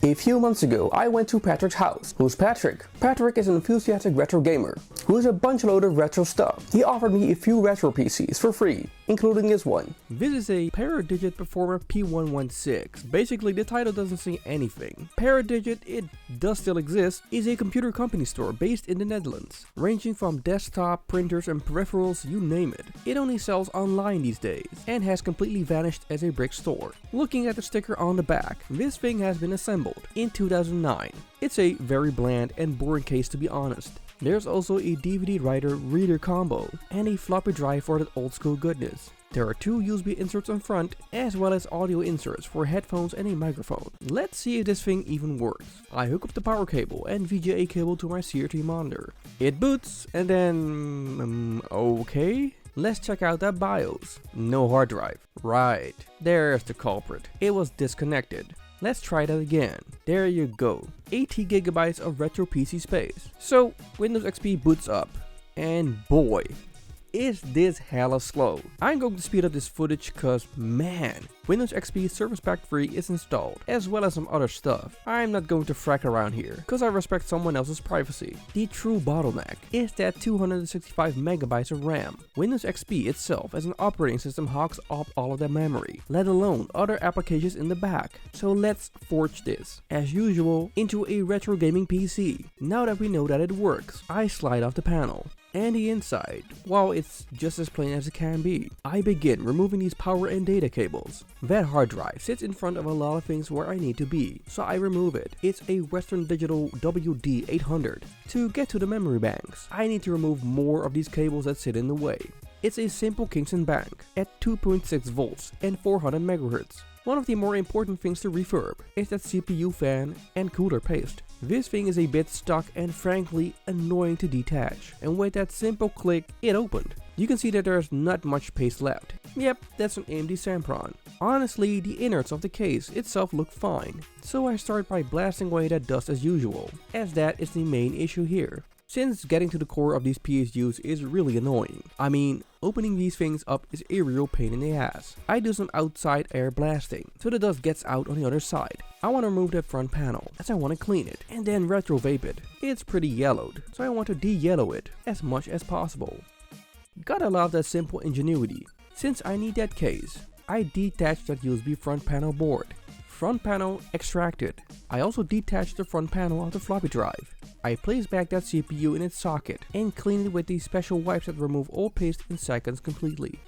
A few months ago, I went to Patrick's house. Who's Patrick? Patrick is an enthusiastic retro gamer who has a bunch load of retro stuff. He offered me a few retro PCs for free, including this one. This is a Paradigit Performer P116. Basically, the title doesn't say anything. Paradigit, it does still exist, is a computer company store based in the Netherlands, ranging from desktop, printers and peripherals, you name it. It only sells online these days, and has completely vanished as a brick store. Looking at the sticker on the back, this thing has been assembled in 2009. It's a very bland and boring case, to be honest. There's also a DVD writer reader combo and a floppy drive for that old school goodness. There are two USB inserts on front as well as audio inserts for headphones and a microphone. Let's see if this thing even works. I hook up the power cable and VGA cable to my CRT monitor. It boots and then okay. Let's check out that BIOS. No hard drive. Right, there's the culprit. It was disconnected. Let's try that again. There you go. 80 gigabytes of retro PC space. So Windows XP boots up, and boy, is this hella slow. I'm going to speed up this footage cause man, Windows XP Service Pack 3 is installed, as well as some other stuff. I'm not going to frack around here, cause I respect someone else's privacy. The true bottleneck is that 265 megabytes of RAM. Windows XP itself as an operating system hogs up all of that memory, let alone other applications in the back. So let's forge this, as usual, into a retro gaming PC. Now that we know that it works, I slide off the panel. And the inside, well, it's just as plain as it can be. I begin removing these power and data cables. That hard drive sits in front of a lot of things where I need to be, so I remove it. It's a Western Digital WD800. To get to the memory banks, I need to remove more of these cables that sit in the way. It's a simple Kingston bank at 2.6 volts and 400 MHz. One of the more important things to refurb is that CPU fan and cooler paste. This thing is a bit stuck and frankly annoying to detach, and with that simple click, it opened. You can see that there's not much paste left. Yep, that's an AMD Sempron. Honestly, the innards of the case itself look fine, so I start by blasting away that dust as usual, as that is the main issue here. Since getting to the core of these PSUs is really annoying. I mean, opening these things up is a real pain in the ass. I do some outside air blasting, so the dust gets out on the other side. I want to remove that front panel, as I want to clean it, and then retro vape it. It's pretty yellowed, so I want to de-yellow it as much as possible. Gotta love that simple ingenuity. Since I need that case, I detached that USB front panel board. Front panel extracted. I also detached the front panel of the floppy drive. I place back that CPU in its socket and clean it with these special wipes that remove all paste in seconds completely.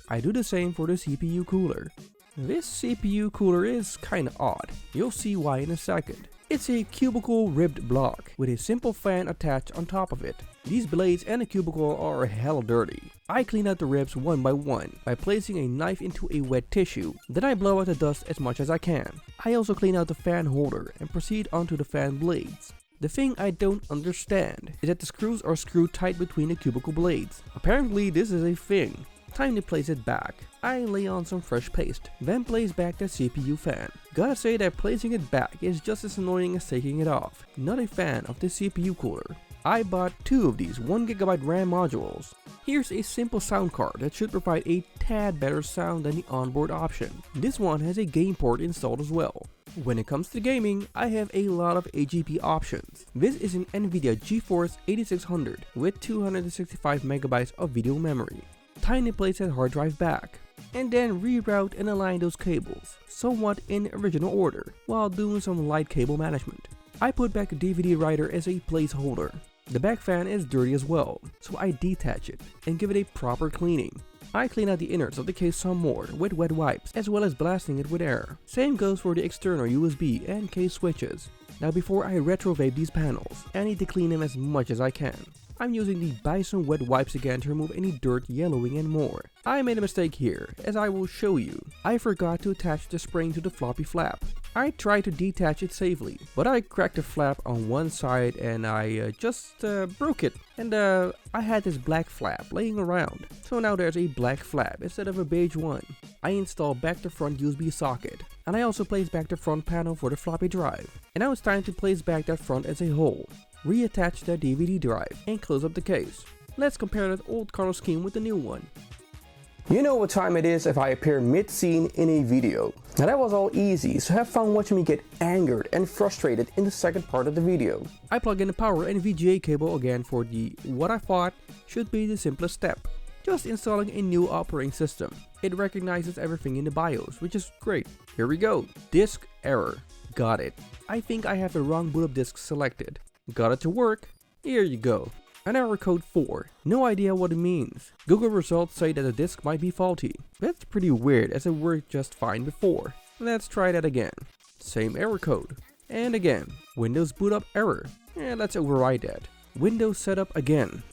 I do the same for the CPU cooler. This CPU cooler is kinda odd. You'll see why in a second. It's a cubicle ribbed block with a simple fan attached on top of it. These blades and the cubicle are hell dirty. I clean out the ribs one by one by placing a knife into a wet tissue. Then I blow out the dust as much as I can. I also clean out the fan holder and proceed onto the fan blades. The thing I don't understand is that the screws are screwed tight between the cubicle blades. Apparently this is a thing. Time to place it back. I lay on some fresh paste, then place back the CPU fan. Gotta say that placing it back is just as annoying as taking it off. Not a fan of the CPU cooler. I bought two of these 1GB RAM modules. Here's a simple sound card that should provide a tad better sound than the onboard option. This one has a game port installed as well. When it comes to gaming, I have a lot of AGP options. This is an NVIDIA GeForce 8600 with 265 megabytes of video memory. Time to place that hard drive back, and then reroute and align those cables, somewhat in original order, while doing some light cable management. I put back the DVD writer as a placeholder. The back fan is dirty as well, so I detach it and give it a proper cleaning. I clean out the innards of the case some more with wet wipes, as well as blasting it with air. Same goes for the external USB and case switches. Now before I retro vape these panels, I need to clean them as much as I can. I'm using the Bison wet wipes again to remove any dirt, yellowing and more. I made a mistake here, as I will show you. I forgot to attach the spring to the floppy flap. I tried to detach it safely, but I cracked the flap on one side and I just broke it. And I had this black flap laying around. So now there's a black flap instead of a beige one. I installed back the front USB socket. And I also placed back the front panel for the floppy drive. And now it's time to place back that front as a whole. Reattach the DVD drive and close up the case. Let's compare that old color scheme with the new one. You know what time it is if I appear mid-scene in a video. Now that was all easy, so have fun watching me get angered and frustrated in the second part of the video. I plug in the power and VGA cable again for the what I thought should be the simplest step. Just installing a new operating system. It recognizes everything in the BIOS, which is great. Here we go. Disk error. Got it. I think I have the wrong boot up disk selected. Got it to work. Here you go. An error code 4. No idea what it means. Google results say that the disk might be faulty. That's pretty weird as it worked just fine before. Let's try that again. Same error code. And again. Windows boot up error. Let's override that. Windows setup again.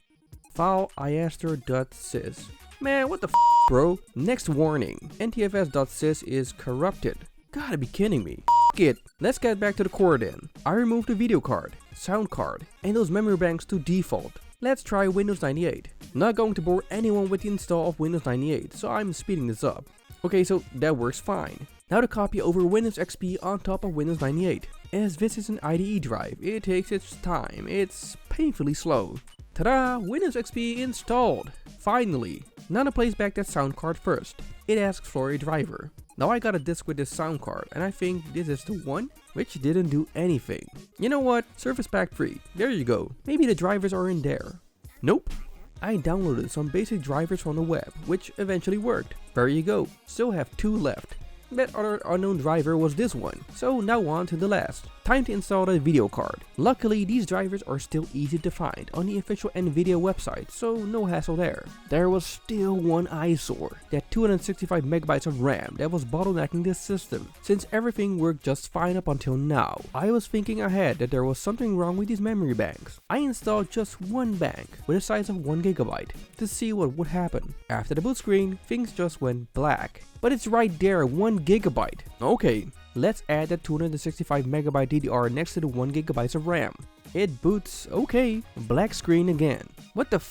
File iaster.sys. Man, what the f, bro? Next warning. ntfs.sys is corrupted. Gotta be kidding me. F it. Let's get back to the core then. I removed the video card, sound card, and those memory banks to default. Let's try Windows 98. Not going to bore anyone with the install of Windows 98, so I'm speeding this up. Okay, so that works fine. Now to copy over Windows XP on top of Windows 98. As this is an IDE drive, it takes its time. It's painfully slow. Ta-da! Windows XP installed! Finally! Now to place back that sound card first. It asks for a driver. Now I got a disk with this sound card, and I think this is the one, which didn't do anything. You know what? Service Pack 3. There you go. Maybe the drivers are in there. Nope. I downloaded some basic drivers from the web, which eventually worked. There you go. Still have 2 left. That other unknown driver was this one, so now on to the last. Time to install the video card. Luckily, these drivers are still easy to find on the official NVIDIA website, so no hassle there. There was still one eyesore, that 265 megabytes of RAM that was bottlenecking this system. Since everything worked just fine up until now, I was thinking ahead that there was something wrong with these memory banks. I installed just one bank with a size of 1 gigabyte to see what would happen. After the boot screen, things just went black. But it's right there, 1 gigabyte. Okay, let's add that 265 megabyte DDR next to the 1 gigabyte of RAM. It boots, okay, black screen again. What the f?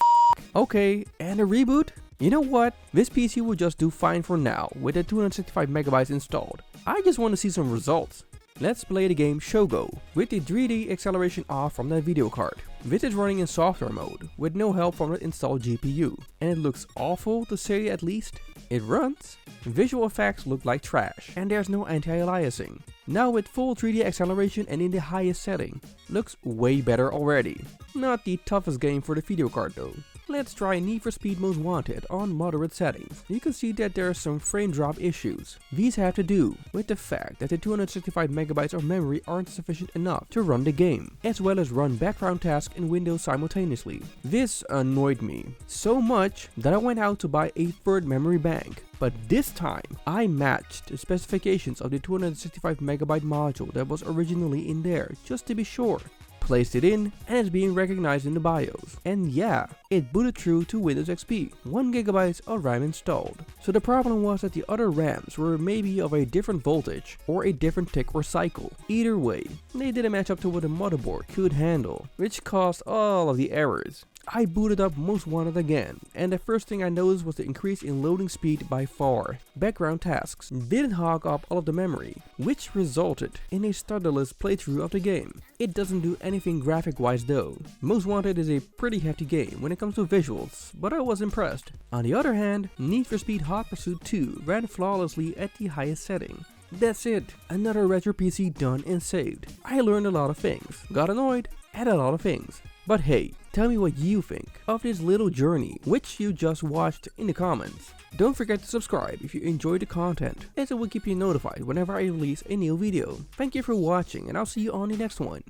Okay, and a reboot? You know what? This PC will just do fine for now with the 265 megabytes installed. I just want to see some results. Let's play the game Shogo with the 3D acceleration off from the video card. This is running in software mode with no help from the installed GPU, and it looks awful to say at least. It runs. Visual effects look like trash, and there's no anti-aliasing. Now with full 3D acceleration and in the highest setting, looks way better already. Not the toughest game for the video card though. Let's try Need for Speed Most Wanted on moderate settings. You can see that there are some frame drop issues. These have to do with the fact that the 265 megabytes of memory aren't sufficient enough to run the game, as well as run background tasks in Windows simultaneously. This annoyed me so much that I went out to buy a third memory bank. But this time, I matched the specifications of the 265 megabyte module that was originally in there, just to be sure. Placed it in, and it's being recognized in the BIOS. And yeah, it booted through to Windows XP, 1 gigabyte of RAM installed. So the problem was that the other RAMs were maybe of a different voltage, or a different tick or cycle. Either way, they didn't match up to what the motherboard could handle, which caused all of the errors. I booted up Most Wanted again, and the first thing I noticed was the increase in loading speed by far. Background tasks didn't hog up all of the memory, which resulted in a stutterless playthrough of the game. It doesn't do anything graphic wise though. Most Wanted is a pretty hefty game when it comes to visuals, but I was impressed. On the other hand, Need for Speed Hot Pursuit 2 ran flawlessly at the highest setting. That's it, another retro PC done and saved. I learned a lot of things, got annoyed at a lot of things. But hey, tell me what you think of this little journey which you just watched in the comments. Don't forget to subscribe if you enjoyed the content, as it will keep you notified whenever I release a new video. Thank you for watching, and I'll see you on the next one.